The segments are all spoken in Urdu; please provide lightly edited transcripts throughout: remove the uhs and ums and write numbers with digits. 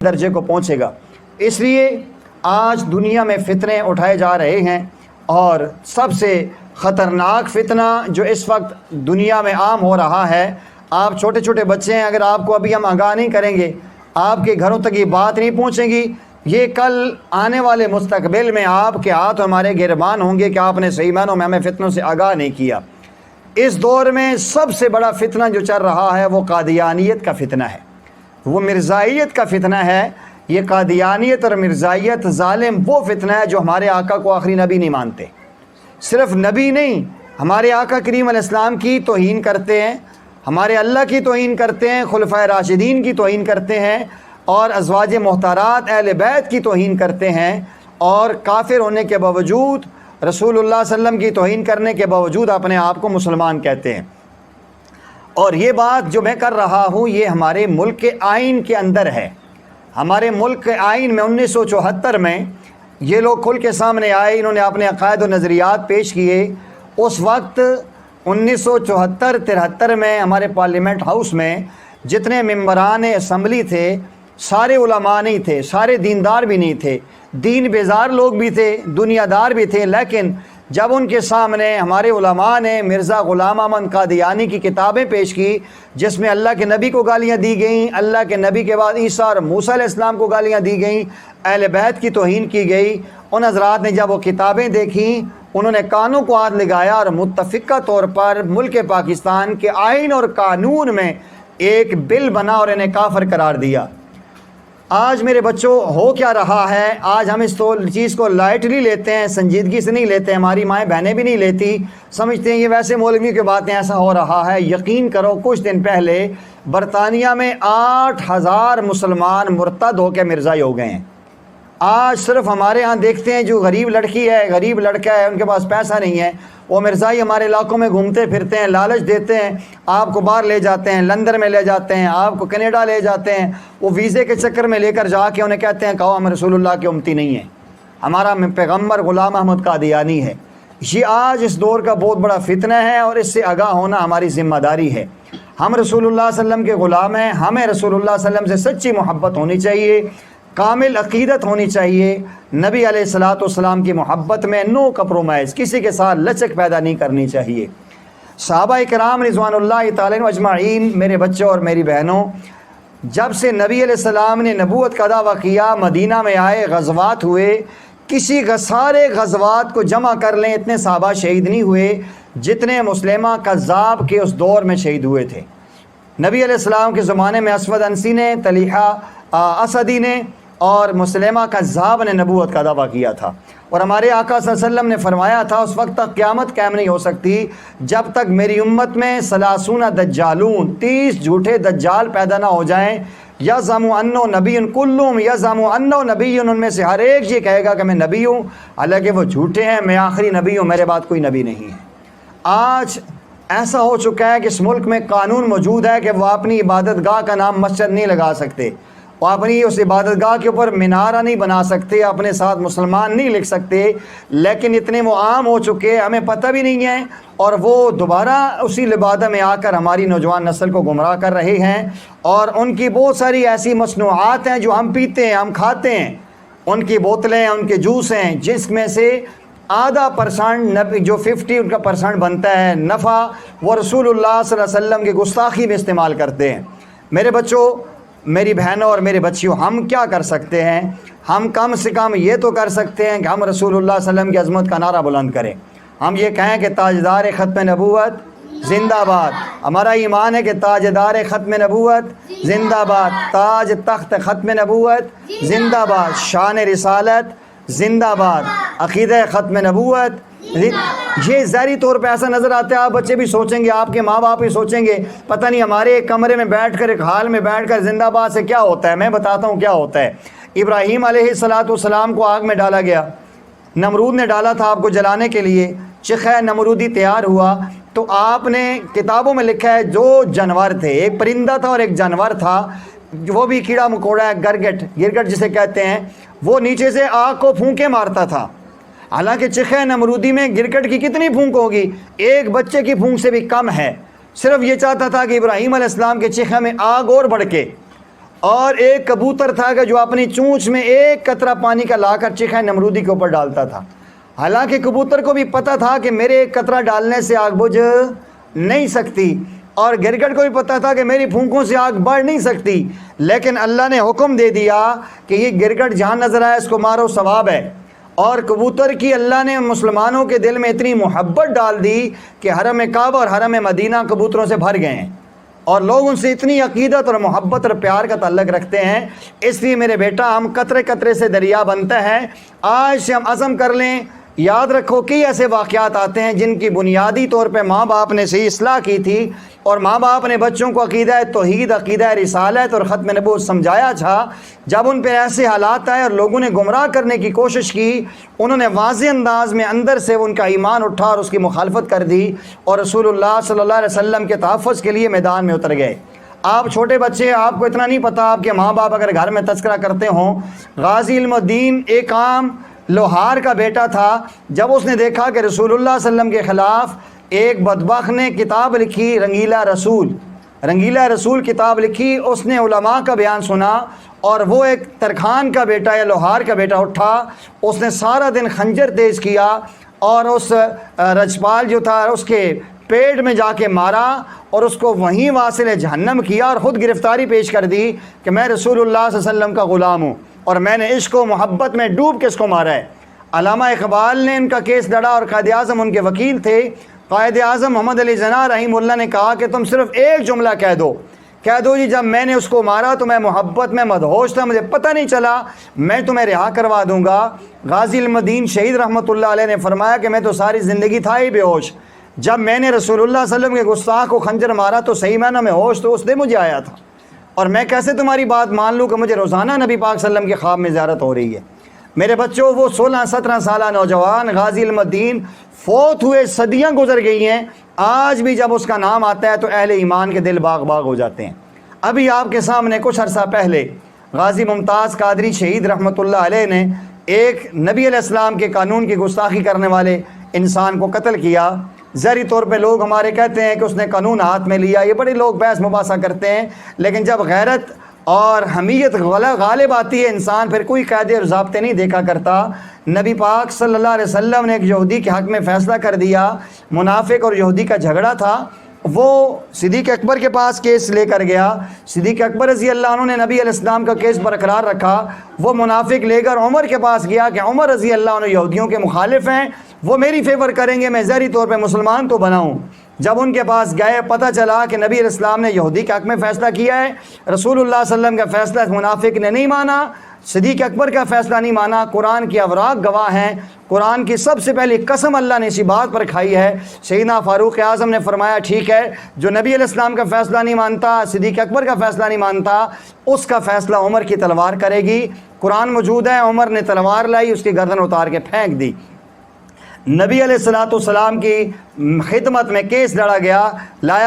درجے کو پہنچے گا۔ اس لیے آج دنیا میں فتنے اٹھائے جا رہے ہیں، اور سب سے خطرناک فتنہ جو اس وقت دنیا میں عام ہو رہا ہے، آپ چھوٹے چھوٹے بچے ہیں، اگر آپ کو ابھی ہم آگاہ نہیں کریں گے، آپ کے گھروں تک یہ بات نہیں پہنچے گی، یہ کل آنے والے مستقبل میں آپ کے ہاتھ ہمارے گربان ہوں گے کہ آپ نے صحیح معنوں میں ہمیں فتنوں سے آگاہ نہیں کیا۔ اس دور میں سب سے بڑا فتنہ جو چل رہا ہے وہ قادیانیت کا فتنہ ہے، وہ مرزائیت کا فتنہ ہے۔ یہ قادیانیت اور مرزائیت ظالم وہ فتنہ ہے جو ہمارے آقا کو آخری نبی نہیں مانتے، صرف نبی نہیں، ہمارے آقا کریم علیہ السلام کی توہین کرتے ہیں، ہمارے اللہ کی توہین کرتے ہیں، خلفائے راشدین کی توہین کرتے ہیں، اور ازواج محترات اہل بیت کی توہین کرتے ہیں، اور کافر ہونے کے باوجود، رسول اللہ صلی اللہ علیہ وسلم کی توہین کرنے کے باوجود اپنے آپ کو مسلمان کہتے ہیں۔ اور یہ بات جو میں کر رہا ہوں یہ ہمارے ملک کے آئین کے اندر ہے۔ ہمارے ملک کے آئین میں 1974 میں یہ لوگ کھل کے سامنے آئے، انہوں نے اپنے عقائد و نظریات پیش کیے۔ اس وقت 1974-73 میں ہمارے پارلیمنٹ ہاؤس میں جتنے ممبران اسمبلی تھے سارے علماء نہیں تھے، سارے دیندار بھی نہیں تھے، دین بیزار لوگ بھی تھے، دنیا دار بھی تھے، لیکن جب ان کے سامنے ہمارے علماء نے مرزا غلام احمد قادیانی کی کتابیں پیش کی جس میں اللہ کے نبی کو گالیاں دی گئیں، اللہ کے نبی کے بعد عیسیٰ اور موسیٰ علیہ السلام کو گالیاں دی گئیں، اہل بیت کی توہین کی گئی، ان حضرات نے جب وہ کتابیں دیکھیں انہوں نے کانوں کو ہاتھ لگایا اور متفقہ طور پر ملک پاکستان کے آئین اور قانون میں ایک بل بنا اور انہیں کافر قرار دیا۔ آج میرے بچوں ہو کیا رہا ہے، آج ہم اس چیز کو لائٹلی لیتے ہیں، سنجیدگی سے نہیں لیتے، ہماری مائیں بہنیں بھی نہیں لیتی، سمجھتے ہیں یہ ویسے مولویوں کی باتیں، ایسا ہو رہا ہے۔ یقین کرو کچھ دن پہلے برطانیہ میں 8,000 مسلمان مرتد ہو کے مرزائی ہو گئے ہیں۔ آج صرف ہمارے ہاں دیکھتے ہیں جو غریب لڑکی ہے، غریب لڑکا ہے، ان کے پاس پیسہ نہیں ہے، وہ مرزائی ہمارے علاقوں میں گھومتے پھرتے ہیں، لالچ دیتے ہیں، آپ کو باہر لے جاتے ہیں، لندن میں لے جاتے ہیں، آپ کو کینیڈا لے جاتے ہیں، وہ ویزے کے چکر میں لے کر جا کے انہیں کہتے ہیں کہو ہم رسول اللہ کے امتی نہیں ہیں، ہمارا پیغمبر غلام احمد قادیانی ہے۔ یہ آج اس دور کا بہت بڑا فتنہ ہے، اور اس سے آگاہ ہونا ہماری ذمہ داری ہے۔ ہم رسول اللہ صلی اللہ علیہ وسلم کے غلام ہیں، ہمیں رسول اللہ صلی اللہ علیہ وسلم سے سچی محبت ہونی چاہیے، کامل عقیدت ہونی چاہیے، نبی علیہ الصلوۃ والسلام کی محبت میں نو کمپرومائز، کسی کے ساتھ لچک پیدا نہیں کرنی چاہیے۔ صحابہ کرام رضوان اللہ تعالیٰ عنہم اجمعین، میرے بچوں اور میری بہنوں، جب سے نبی علیہ السلام نے نبوت کا دعویٰ کیا، مدینہ میں آئے، غزوات ہوئے، سارے غزوات کو جمع کر لیں اتنے صحابہ شہید نہیں ہوئے جتنے مسلمہ کذاب کے اس دور میں شہید ہوئے تھے۔ نبی علیہ السلام کے زمانے میں اسود انسی نے، طلیحہ اسدی نے اور مسلمہ کذاب نے نبوت کا دعویٰ کیا تھا، اور ہمارے آقا صلی اللہ علیہ وسلم نے فرمایا تھا اس وقت تک قیامت قائم نہیں ہو سکتی جب تک میری امت میں 30 دجالون، 30 جھوٹے دجال پیدا نہ ہو جائیں، یزعم انہ نبی کلہم یزعم انہ نبی، ان میں سے ہر ایک یہ کہے گا کہ میں نبی ہوں، حالانکہ وہ جھوٹے ہیں، میں آخری نبی ہوں، میرے بعد کوئی نبی نہیں ہے۔ آج ایسا ہو چکا ہے کہ اس ملک میں قانون موجود ہے کہ وہ اپنی عبادت گاہ کا نام مسجد نہیں لگا سکتے، وہ اپنی اس عبادت گاہ کے اوپر مینارہ نہیں بنا سکتے، اپنے ساتھ مسلمان نہیں لکھ سکتے، لیکن اتنے وہ عام ہو چکے ہمیں پتہ بھی نہیں ہے، اور وہ دوبارہ اسی لبادہ میں آ کر ہماری نوجوان نسل کو گمراہ کر رہے ہیں، اور ان کی بہت ساری ایسی مصنوعات ہیں جو ہم پیتے ہیں، ہم کھاتے ہیں، ان کی بوتلیں، ان کے جوس ہیں، جس میں سے آدھا % جو 50 ان کا % بنتا ہے نفع، وہ رسول اللہ صلی اللہ علیہ وسلم کی گستاخی میں استعمال کرتے ہیں۔ میرے بچوں، میری بہنوں اور میرے بچیوں، ہم کیا کر سکتے ہیں؟ ہم کم سے کم یہ تو کر سکتے ہیں کہ ہم رسول اللہ صلی اللہ علیہ وسلم کی عظمت کا نعرہ بلند کریں، ہم یہ کہیں کہ تاجدار ختم نبوت زندہ باد، ہمارا ایمان ہے کہ تاجدار ختم نبوت زندہ باد، تاج تخت ختم نبوت زندہ باد، شان رسالت زندہ باد، عقیدہ ختم نبوت۔ یہ ظاہری طور پہ ایسا نظر آتا ہے، آپ بچے بھی سوچیں گے، آپ کے ماں باپ بھی سوچیں گے پتہ نہیں ہمارے ایک کمرے میں بیٹھ کر، ایک ہال میں بیٹھ کر زندہ باد سے کیا ہوتا ہے۔ میں بتاتا ہوں کیا ہوتا ہے۔ ابراہیم علیہ السلام کو آگ میں ڈالا گیا، نمرود نے ڈالا تھا آپ کو جلانے کے لیے، چخہ نمرودی تیار ہوا، تو آپ نے کتابوں میں لکھا ہے جو جانور تھے، ایک پرندہ تھا اور ایک جانور تھا، وہ بھی کیڑا مکوڑا ہے، گرگٹ جسے کہتے ہیں، وہ نیچے سے آگ کو پھونکے مارتا تھا۔ حالانکہ چخہ نمرودی میں گرگٹ کی کتنی پھونک ہوگی؟ ایک بچے کی پھونک سے بھی کم ہے۔ صرف یہ چاہتا تھا کہ ابراہیم علیہ السلام کے چخہ میں آگ اور بڑھ کے، اور ایک کبوتر تھا کہ جو اپنی چونچ میں ایک قطرہ پانی کا لا کر چیخا نمرودی کے اوپر ڈالتا تھا، حالانکہ کبوتر کو بھی پتہ تھا کہ میرے ایک قطرہ ڈالنے سے آگ بجھ نہیں سکتی، اور گرگٹ کو بھی پتہ تھا کہ میری پھونکوں سے آگ بڑھ نہیں سکتی، لیکن اللہ نے حکم دے دیا کہ یہ گرگٹ جہاں نظر آئے اس کو مارو، ثواب ہے۔ اور کبوتر کی اللہ نے مسلمانوں کے دل میں اتنی محبت ڈال دی کہ حرم کعبہ اور حرم مدینہ کبوتروں سے بھر گئے ہیں، اور لوگ ان سے اتنی عقیدت اور محبت اور پیار کا تعلق رکھتے ہیں۔ اس لیے میرے بیٹا، ہم قطرے قطرے سے دریا بنتا ہے۔ آج سے ہم عزم کر لیں، یاد رکھو کہ ایسے واقعات آتے ہیں جن کی بنیادی طور پہ ماں باپ نے صحیح اصلاح کی تھی، اور ماں باپ نے بچوں کو عقیدہ توحید، عقیدہ رسالت اور ختم نبوت سمجھایا تھا۔ جب ان پہ ایسے حالات آئے اور لوگوں نے گمراہ کرنے کی کوشش کی، انہوں نے واضح انداز میں اندر سے ان کا ایمان اٹھا اور اس کی مخالفت کر دی، اور رسول اللہ صلی اللہ علیہ وسلم کے تحفظ کے لیے میدان میں اتر گئے۔ آپ چھوٹے بچے، آپ کو اتنا نہیں پتہ، آپ کے ماں باپ اگر گھر میں تذکرہ کرتے ہوں، غازی علم الدین ایک عام لوہار کا بیٹا تھا۔ جب اس نے دیکھا کہ رسول اللہ صلی اللہ علیہ وسلم کے خلاف ایک بدبخت نے کتاب لکھی، رنگیلا رسول کتاب لکھی، اس نے علماء کا بیان سنا، اور وہ ایک ترکھان کا بیٹا یا لوہار کا بیٹا اٹھا، اس نے سارا دن خنجر تیز کیا اور اس رجپال جو تھا اس کے پیٹ میں جا کے مارا، اور اس کو وہیں واصل جہنم کیا، اور خود گرفتاری پیش کر دی کہ میں رسول اللہ صلی اللہ علیہ وسلم کا غلام ہوں، اور میں نے عشق و محبت میں ڈوب کے اس کو مارا ہے۔ علامہ اقبال نے ان کا کیس لڑا، اور قائد اعظم ان کے وکیل تھے۔ قائد اعظم محمد علی جناح رحمہ اللہ نے کہا کہ تم صرف ایک جملہ کہہ دو جی جب میں نے اس کو مارا تو میں محبت میں مدہوش تھا، مجھے پتہ نہیں چلا، میں تمہیں رہا کروا دوں گا۔ غازی علم الدین شہید رحمۃ اللہ علیہ نے فرمایا کہ میں تو ساری زندگی تھا ہی بے ہوش، جب میں نے رسول اللہ صلی اللہ علیہ وسلم کے گستاخ کو خنجر مارا تو صحیح معنی میں ہوش تو اس نے مجھے آیا تھا، اور میں کیسے تمہاری بات مان لوں کہ مجھے روزانہ نبی پاک صلی اللہ علیہ وسلم کے خواب میں زیارت ہو رہی ہے۔ میرے بچوں، وہ 16-17 سالہ نوجوان غازی علم الدین فوت ہوئے صدیاں گزر گئی ہیں، آج بھی جب اس کا نام آتا ہے تو اہل ایمان کے دل باغ باغ ہو جاتے ہیں۔ ابھی آپ کے سامنے کچھ عرصہ پہلے غازی ممتاز قادری شہید رحمۃ اللہ علیہ نے ایک نبی علیہ السلام کے قانون کی گستاخی کرنے والے انسان کو قتل کیا۔ ظاہری طور پہ لوگ ہمارے کہتے ہیں کہ اس نے قانون ہاتھ میں لیا، یہ بڑے لوگ بحث مباحثہ کرتے ہیں، لیکن جب غیرت اور حمیت غالب آتی ہے انسان پھر کوئی قاعدے اور ضابطے نہیں دیکھا کرتا۔ نبی پاک صلی اللہ علیہ وسلم نے ایک یہودی کے حق میں فیصلہ کر دیا، منافق اور یہودی کا جھگڑا تھا، وہ صدیق اکبر کے پاس کیس لے کر گیا۔ صدیق اکبر رضی اللہ عنہ نے نبی علیہ السلام کا کیس برقرار رکھا، وہ منافق لے کر عمر کے پاس گیا کہ عمر رضی اللہ عنہ یہودیوں کے مخالف ہیں، وہ میری فیور کریں گے، میں ظاہری طور پہ مسلمان تو بناؤں۔ جب ان کے پاس گئے پتہ چلا کہ نبی علیہ السلام نے یہودی کے حق میں فیصلہ کیا ہے، رسول اللہ صلی اللہ علیہ وسلم کا فیصلہ منافق نے نہیں مانا، صدیق اکبر کا فیصلہ نہیں مانا، قرآن کی اوراق گواہ ہیں، قرآن کی سب سے پہلی قسم اللہ نے اسی بات پر کھائی ہے۔ سیدنا فاروق اعظم نے فرمایا ٹھیک ہے، جو نبی علیہ السلام کا فیصلہ نہیں مانتا، صدیق اکبر کا فیصلہ نہیں مانتا، اس کا فیصلہ عمر کی تلوار کرے گی۔ قرآن موجود ہے، عمر نے تلوار لائی، اس کی گردن اتار کے پھینک دی۔ نبی علیہ السلام کی خدمت میں کیس لایا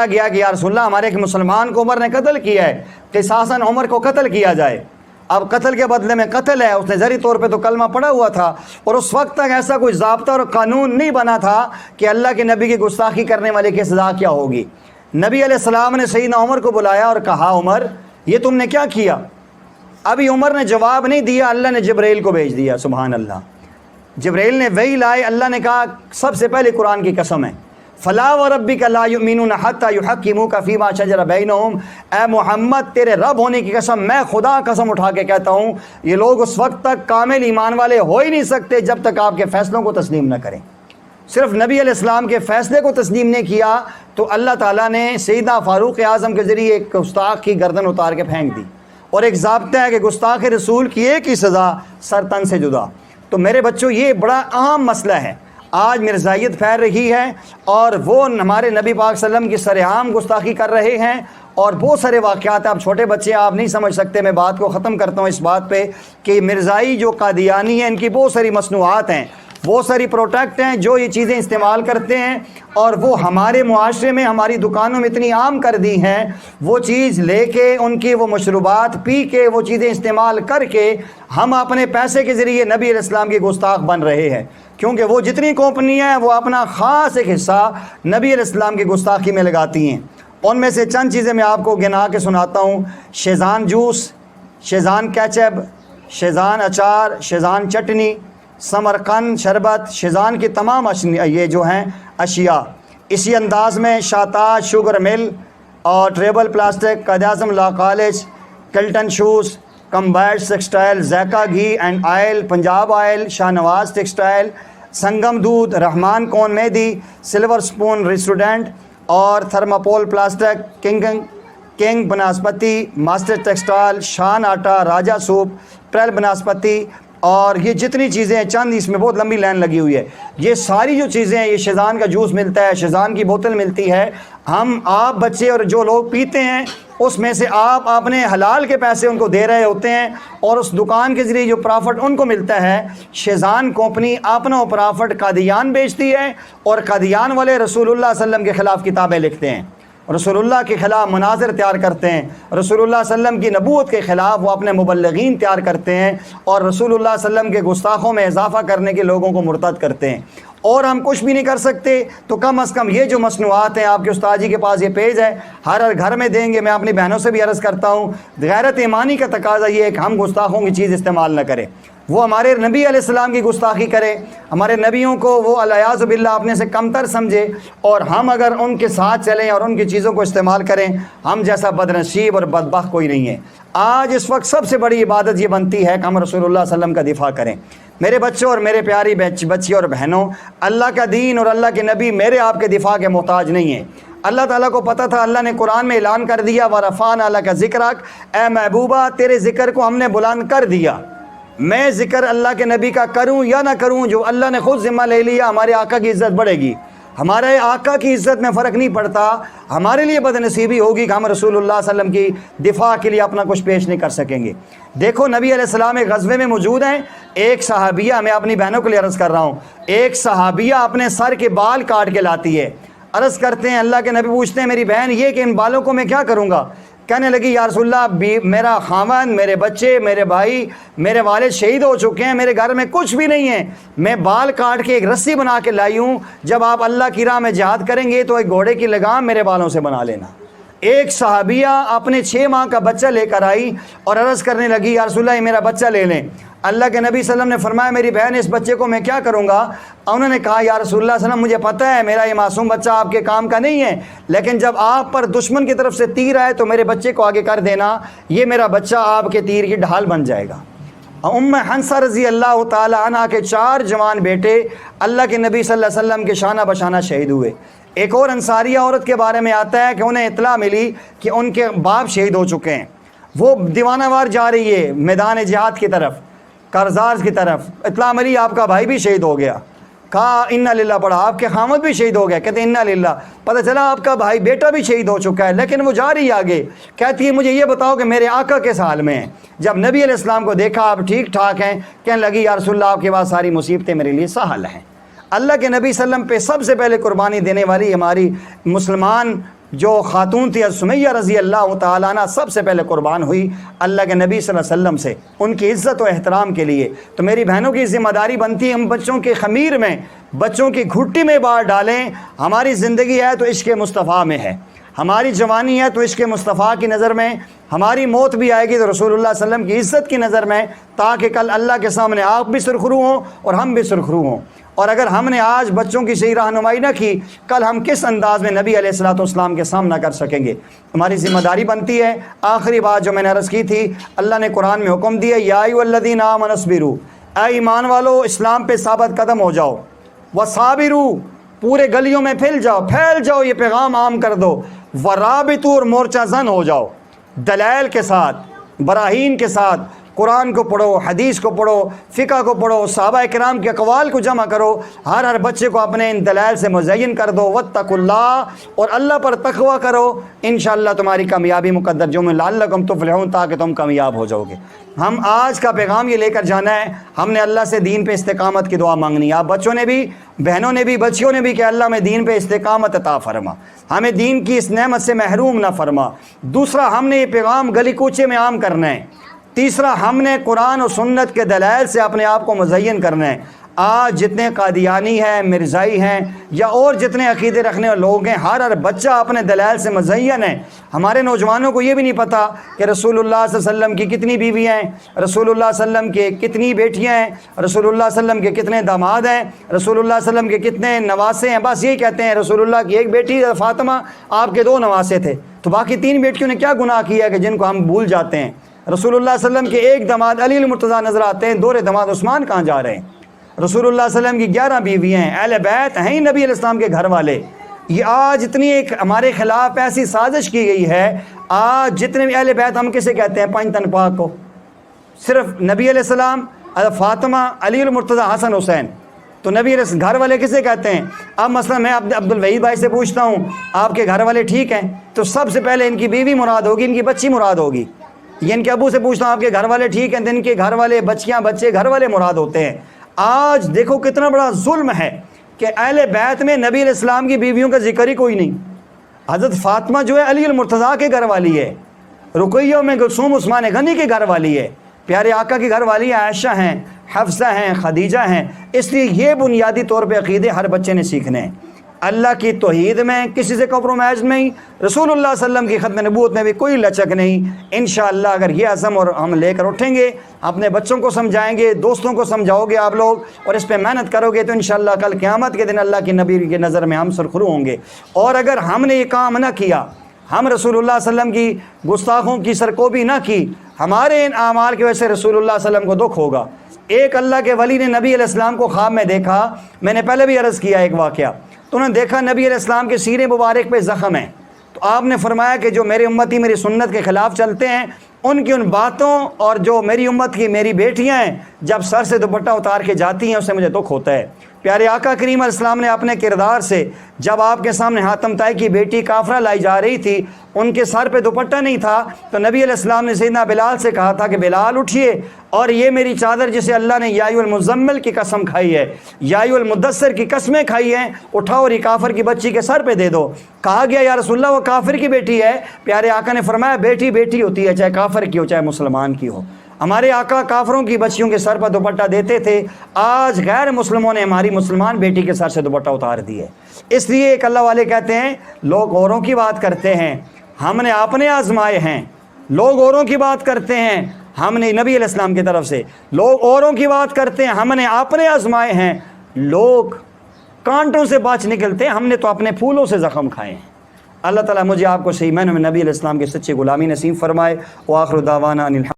گیا کہ یا رسول اللہ، ہمارے ایک مسلمان کو عمر نے قتل کیا ہے، قصاصاً عمر کو قتل کیا جائے۔ اب قتل کے بدلے میں قتل ہے، اس نے ظاہری طور پہ تو کلمہ پڑھا ہوا تھا، اور اس وقت تک ایسا کوئی ضابطہ اور قانون نہیں بنا تھا کہ اللہ کے نبی کی گستاخی کرنے والے کی سزا کیا ہوگی۔ نبی علیہ السلام نے سیدنا عمر کو بلایا اور کہا عمر یہ تم نے کیا کیا؟ ابھی عمر نے جواب نہیں دیا، اللہ نے جبرائیل کو بھیج دیا۔ سبحان اللہ، جبرائیل نے وحی لائے، اللہ نے کہا سب سے پہلے قرآن کی قسم ہے، فلا وربک لا یؤمنون حتی یحکموک فیما شجر بینہم، اے محمد تیرے رب ہونے کی قسم، میں خدا قسم اٹھا کے کہتا ہوں یہ لوگ اس وقت تک کامل ایمان والے ہو ہی نہیں سکتے جب تک آپ کے فیصلوں کو تسلیم نہ کریں۔ صرف نبی علیہ السلام کے فیصلے کو تسلیم نہیں کیا تو اللہ تعالیٰ نے سیدنا فاروق اعظم کے ذریعے ایک گستاخ کی گردن اتار کے پھینک دی، اور ایک ضابطہ ہے کہ گستاخ رسول کی ایک ہی سزا، سر تن سے جدا۔ تو میرے بچوں، یہ بڑا اہم مسئلہ ہے، آج مرزائیت پھیل رہی ہے، اور وہ ہمارے نبی پاک صلی اللہ علیہ وسلم کی سرعام گستاخی کر رہے ہیں، اور بہت سارے واقعات ہیں۔ آپ چھوٹے بچے آپ نہیں سمجھ سکتے، میں بات کو ختم کرتا ہوں اس بات پہ کہ مرزائی جو قادیانی ہیں ان کی بہت ساری مصنوعات ہیں، بہت ساری پروڈکٹ ہیں جو یہ چیزیں استعمال کرتے ہیں، اور وہ ہمارے معاشرے میں ہماری دکانوں میں اتنی عام کر دی ہیں، وہ چیز لے کے ان کی وہ مشروبات پی کے وہ چیزیں استعمال کر کے ہم اپنے پیسے کے ذریعے نبی علیہ السلام کے گستاخ بن رہے ہیں، کیونکہ وہ جتنی کمپنیاں ہیں وہ اپنا خاص ایک حصہ نبی علیہ السلام کی گستاخی میں لگاتی ہیں۔ ان میں سے چند چیزیں میں آپ کو گنا کے سناتا ہوں۔ شیزان جوس، شیزان کیچپ، شیزان اچار، شیزان چٹنی، سمرقند شربت، شیزان کی تمام یہ جو ہیں اشیاء۔ اسی انداز میں شاتاج شوگر مل اور treble plastic, Quaid Azam law college, کلٹن شوز، کمبیٹس ٹیکسٹائل، زیکا گھی and oil, Punjab oil, Shah Nawaz textile, Sangam دودھ، رحمان کون مہدی، سلور سپون ریسٹورنٹ اور تھرماپول پلاسٹک، کنگ بناسپتی، ماسٹر ٹیکسٹائل، شان آٹا، راجہ سوپ، پریل بناسپتی، اور یہ جتنی چیزیں ہیں چند، اس میں بہت لمبی لائن لگی ہوئی ہے۔ یہ ساری جو چیزیں ہیں، یہ شیزان کا جوس ملتا ہے، شیزان کی بوتل ملتی ہے۔ آپ بچے اور جو لوگ پیتے ہیں اس میں سے آپ اپنے حلال کے پیسے ان کو دے رہے ہوتے ہیں، اور اس دکان کے ذریعے جو پرافٹ ان کو ملتا ہے، شیزان کمپنی اپنا پرافٹ قادیان بیچتی ہے، اور قادیان والے رسول اللہ صلی اللہ علیہ وسلم کے خلاف کتابیں لکھتے ہیں، رسول اللہ کے خلاف مناظر تیار کرتے ہیں، رسول اللہ صلی اللہ علیہ وسلم کی نبوت کے خلاف وہ اپنے مبلغین تیار کرتے ہیں، اور رسول اللہ صلی اللہ علیہ وسلم کے گستاخوں میں اضافہ کرنے کے لوگوں کو مرتد کرتے ہیں۔ اور ہم کچھ بھی نہیں کر سکتے تو کم از کم یہ جو مصنوعات ہیں، آپ کے استاد جی کے پاس یہ پیج ہے، ہر گھر میں دیں گے۔ میں اپنی بہنوں سے بھی عرض کرتا ہوں، غیرت ایمانی کا تقاضا یہ ہے کہ ہم گستاخوں کی چیز استعمال نہ کریں۔ وہ ہمارے نبی علیہ السلام کی گستاخی کرے، ہمارے نبیوں کو وہ الیاذ باللہ اپنے سے کمتر سمجھے، اور ہم اگر ان کے ساتھ چلیں اور ان کی چیزوں کو استعمال کریں، ہم جیسا بدنصیب اور بدبخت کوئی نہیں ہے۔ آج اس وقت سب سے بڑی عبادت یہ بنتی ہے کہ ہم رسول اللہ صلی اللہ علیہ وسلم کا دفاع کریں۔ میرے بچوں اور میرے پیاری بچی اور بہنوں، اللہ کا دین اور اللہ کے نبی میرے آپ کے دفاع کے محتاج نہیں ہیں۔ اللہ تعالیٰ کو پتہ تھا، اللہ نے قرآن میں اعلان کر دیا، وَرَفَعْنَا لَكَ ذِكْرَكَ، اے محبوبہ تیرے ذکر کو ہم نے بلند کر دیا۔ میں ذکر اللہ کے نبی کا کروں یا نہ کروں، جو اللہ نے خود ذمہ لے لیا، ہمارے آقا کی عزت بڑھے گی۔ ہمارے آقا کی عزت میں فرق نہیں پڑتا۔ ہمارے لیے بدنصیبی ہوگی کہ ہم رسول اللہ صلی اللہ علیہ وسلم کی دفاع کے لیے اپنا کچھ پیش نہیں کر سکیں گے۔ دیکھو نبی علیہ السلام ایک غزوے میں موجود ہیں، ایک صحابیہ، میں اپنی بہنوں کے لیے عرض کر رہا ہوں، ایک صحابیہ اپنے سر کے بال کاٹ کے لاتی ہے۔ عرض کرتے ہیں، اللہ کے نبی پوچھتے ہیں میری بہن یہ کہ ان بالوں کو میں کیا کروں گا؟ کہنے لگی یا رسول اللہ، میرا خاوند، میرے بچے، میرے بھائی، میرے والد شہید ہو چکے ہیں، میرے گھر میں کچھ بھی نہیں ہے، میں بال کاٹ کے ایک رسی بنا کے لائی ہوں، جب آپ اللہ کی راہ میں جہاد کریں گے تو ایک گھوڑے کی لگام میرے بالوں سے بنا لینا۔ ایک صحابیہ اپنے 6 ماہ کا بچہ لے کر آئی اور عرض کرنے لگی یا رسول اللہ یہ میرا بچہ لے لیں۔ اللہ کے نبی صلی اللہ علیہ وسلم نے فرمایا میری بہن اس بچے کو میں کیا کروں گا؟ انہوں نے کہا یا رسول اللہ صلی اللہ علیہ وسلم مجھے پتہ ہے میرا یہ معصوم بچہ آپ کے کام کا نہیں ہے، لیکن جب آپ پر دشمن کی طرف سے تیر آئے تو میرے بچے کو آگے کر دینا، یہ میرا بچہ آپ کے تیر کی ڈھال بن جائے گا۔ ام حنصہ رضی اللہ تعالی عنہ کے 4 جوان بیٹے اللہ کے نبی صلی اللہ علیہ وسلم کے شانہ بشانہ شہید ہوئے۔ ایک اور انصاریہ عورت کے بارے میں آتا ہے کہ انہیں اطلاع ملی کہ ان کے باپ شہید ہو چکے ہیں، وہ دیوانہ وار جا رہی ہے میدان جہاد کی طرف، کارزار کی طرف، اطلاع ملی آپ کا بھائی بھی شہید ہو گیا۔ کہا انا للہ پڑھا، آپ کے خامد بھی شہید ہو گیا، کہتے ہیں انا للہ۔ پتہ چلا آپ کا بھائی بیٹا بھی شہید ہو چکا ہے، لیکن وہ جا رہی آگے، کہتی ہے مجھے یہ بتاؤ کہ میرے آقا کس حال میں ہیں۔ جب نبی علیہ السلام کو دیکھا آپ ٹھیک ٹھاک ہیں، کہنے لگی یا رسول اللہ آپ کے پاس ساری مصیبتیں میرے لیے سہل ہیں۔ اللہ کے نبی صلی اللہ علیہ وسلم پہ سب سے پہلے قربانی دینے والی ہماری مسلمان جو خاتون تھی سمیہ رضی اللہ تعالیٰ عنہ، سب سے پہلے قربان ہوئی اللہ کے نبی صلی اللہ علیہ وسلم سے، ان کی عزت و احترام کے لیے۔ تو میری بہنوں کی ذمہ داری بنتی ہے ہم بچوں کے خمیر میں، بچوں کی گھٹی میں بار ڈالیں۔ ہماری زندگی ہے تو عشق مصطفیٰ میں ہے، ہماری جوانی ہے تو عشق مصطفیٰ کی نظر میں، ہماری موت بھی آئے گی تو رسول اللہ صلی اللہ علیہ وسلم کی عزت کی نظر میں، تاکہ کل اللہ کے سامنے آپ بھی سرخرو ہوں اور ہم بھی سرخرو ہوں۔ اور اگر ہم نے آج بچوں کی صحیح رہنمائی نہ کی، کل ہم کس انداز میں نبی علیہ الصلوۃ والسلام کے سامنا کر سکیں گے؟ ہماری ذمہ داری بنتی ہے۔ آخری بات جو میں نے عرض کی تھی، اللہ نے قرآن میں حکم دیا یا ایھا الذین آمنوا اصبروا، اے ایمان والو اسلام پہ ثابت قدم ہو جاؤ، وصابروا، پورے گلیوں میں پھیل جاؤ، یہ پیغام عام کر دو، ورابطوا، اور مورچہ زن ہو جاؤ، دلائل کے ساتھ، براہین کے ساتھ، قرآن کو پڑھو، حدیث کو پڑھو، فقہ کو پڑھو، صحابہ کرام کے اقوال کو جمع کرو، ہر بچے کو اپنے ان دلائل سے مزین کر دو، واتقوا اللہ، اور اللہ پر تقوی کرو، انشاءاللہ تمہاری کامیابی مقدر جو میں لعلکم تفلحون، تاکہ تم کامیاب ہو جاؤ گے۔ ہم آج کا پیغام یہ لے کر جانا ہے، ہم نے اللہ سے دین پہ استقامت کی دعا مانگنی ہے۔ آپ بچوں نے بھی، بہنوں نے بھی، بچیوں نے بھی، کہ اللہ میں دین پہ استقامت عطا فرما، ہمیں دین کی اس نعمت سے محروم نہ فرما۔ دوسرا، ہم نے یہ پیغام گلی کوچے میں عام کرنا ہے۔ تیسرا، ہم نے قرآن و سنت کے دلائل سے اپنے آپ کو مزین کرنا ہے۔ آج جتنے قادیانی ہیں، مرزائی ہیں یا اور جتنے عقیدے رکھنے والے لوگ ہیں، ہر بچہ اپنے دلائل سے مزین ہے۔ ہمارے نوجوانوں کو یہ بھی نہیں پتہ کہ رسول اللہ صلی اللہ علیہ وسلم کی کتنی بیویاں ہیں، رسول اللہ صلی اللہ علیہ وسلم کے کتنی بیٹیاں ہیں، رسول اللہ صلی اللہ علیہ وسلم کے کتنے داماد ہیں، رسول اللہ صلی اللہ علیہ وسلم کے کتنے نواسے ہیں۔ بس یہی کہتے ہیں رسول اللہ کی ایک بیٹی فاطمہ، آپ کے 2 نواسے تھے، تو باقی 3 بیٹیوں نے کیا گناہ کیا کہ جن کو ہم بھول جاتے ہیں۔ رسول اللہ صلی اللہ علیہ وسلم کے ایک داماد علی المرتضیٰ نظر آتے ہیں، 2 داماد عثمان کہاں جا رہے ہیں۔ رسول اللہ صلی اللہ علیہ وسلم کی 11 بیویاں ہیں، اہل بیت ہیں نبی علیہ السلام کے گھر والے۔ یہ آج اتنی ایک ہمارے خلاف ایسی سازش کی گئی ہے، آج جتنے بھی اہل بیت ہم کسے کہتے ہیں؟ 5 تن پاک کو، صرف نبی علیہ السلام، فاطمہ، علی المرتضیٰ، حسن حسین، تو نبی علیہ گھر والے کسے کہتے ہیں؟ اب مثلا میں عبد الوحید بھائی سے پوچھتا ہوں آپ کے گھر والے ٹھیک ہیں، تو سب سے پہلے ان کی بیوی مراد ہوگی، ان کی بچی مراد ہوگی۔ یہ ان کے ابو سے پوچھتا ہوں آپ کے گھر والے ٹھیک ہیں، تو ان کے گھر والے، بچیاں، بچے، گھر والے مراد ہوتے ہیں۔ آج دیکھو کتنا بڑا ظلم ہے کہ اہل بیت میں نبی علیہ السلام کی بیویوں کا ذکر ہی کوئی نہیں۔ حضرت فاطمہ جو ہے علی المرتضیٰ کے گھر والی ہے، رقیہ میں کلثوم عثمان غنی کے گھر والی ہے، پیارے آقا کی گھر والی عائشہ ہیں، حفصہ ہیں، خدیجہ ہیں۔ اس لیے یہ بنیادی طور پہ عقیدے ہر بچے نے سیکھنے ہیں، اللہ کی توحید میں کسی سے کمپرومائز نہیں، رسول اللہ صلی اللہ علیہ وسلم کی ختم نبوت میں بھی کوئی لچک نہیں۔ انشاءاللہ اگر یہ عزم اور ہم لے کر اٹھیں گے، اپنے بچوں کو سمجھائیں گے، دوستوں کو سمجھاؤ گے آپ لوگ، اور اس پہ محنت کرو گے، تو انشاءاللہ کل قیامت کے دن اللہ کی نبی کی نظر میں ہم سرخرو ہوں گے۔ اور اگر ہم نے یہ کام نہ کیا، ہم رسول اللہ صلی اللہ علیہ وسلم کی گستاخوں کی سرکوبی نہ کی، ہمارے ان اعمال کی وجہ سے رسول اللہ صلی اللہ علیہ وسلم کو دکھ ہوگا۔ ایک اللہ کے ولی نے نبی علیہ السلام کو خواب میں دیکھا، میں نے پہلے بھی عرض کیا ایک واقعہ، تو انہوں نے دیکھا نبی علیہ السلام کے سینے مبارک پہ زخم ہے، تو آپ نے فرمایا کہ جو میری امتی میری سنت کے خلاف چلتے ہیں، ان کی ان باتوں، اور جو میری امت کی میری بیٹیاں ہیں جب سر سے دوپٹہ اتار کے جاتی ہیں، اس سے مجھے دکھ ہوتا ہے۔ پیارے آقا کریم علیہ السلام نے اپنے کردار سے، جب آپ کے سامنے حاتم طائی کی بیٹی کافرہ لائی جا رہی تھی، ان کے سر پہ دوپٹہ نہیں تھا، تو نبی علیہ السلام نے سیدنا بلال سے کہا تھا کہ بلال اٹھیے، اور یہ میری چادر جسے اللہ نے یا ایھا المزمل کی قسم کھائی ہے، یا ایھا المدثر کی قسمیں کھائی ہیں، اٹھاؤ اور یہ کافر کی بچی کے سر پہ دے دو۔ کہا گیا یا رسول اللہ وہ کافر کی بیٹی ہے، پیارے آقا نے فرمایا بیٹی بیٹی ہوتی ہے، چاہے کافر کی ہو چاہے مسلمان کی ہو۔ ہمارے آقا کافروں کی بچیوں کے سر پر دوپٹہ دیتے تھے، آج غیر مسلموں نے ہماری مسلمان بیٹی کے سر سے دوپٹہ اتار دیے۔ اس لیے ایک اللہ والے کہتے ہیں لوگ اوروں کی بات کرتے ہیں، ہم نے اپنے آزمائے ہیں۔ لوگ اوروں کی بات کرتے ہیں، ہم نے نبی علیہ السلام کی طرف سے، لوگ اوروں کی بات کرتے ہیں، ہم نے اپنے آزمائے ہیں۔ لوگ کانٹوں سے بچ نکلتے ہیں، ہم نے تو اپنے پھولوں سے زخم کھائے ہیں۔ اللہ تعالیٰ مجھے آپ کو صحیح معنوں میں نبی علیہ السلام کے سچے غلامی نصیب فرمائے۔ وآخر دعوانا ان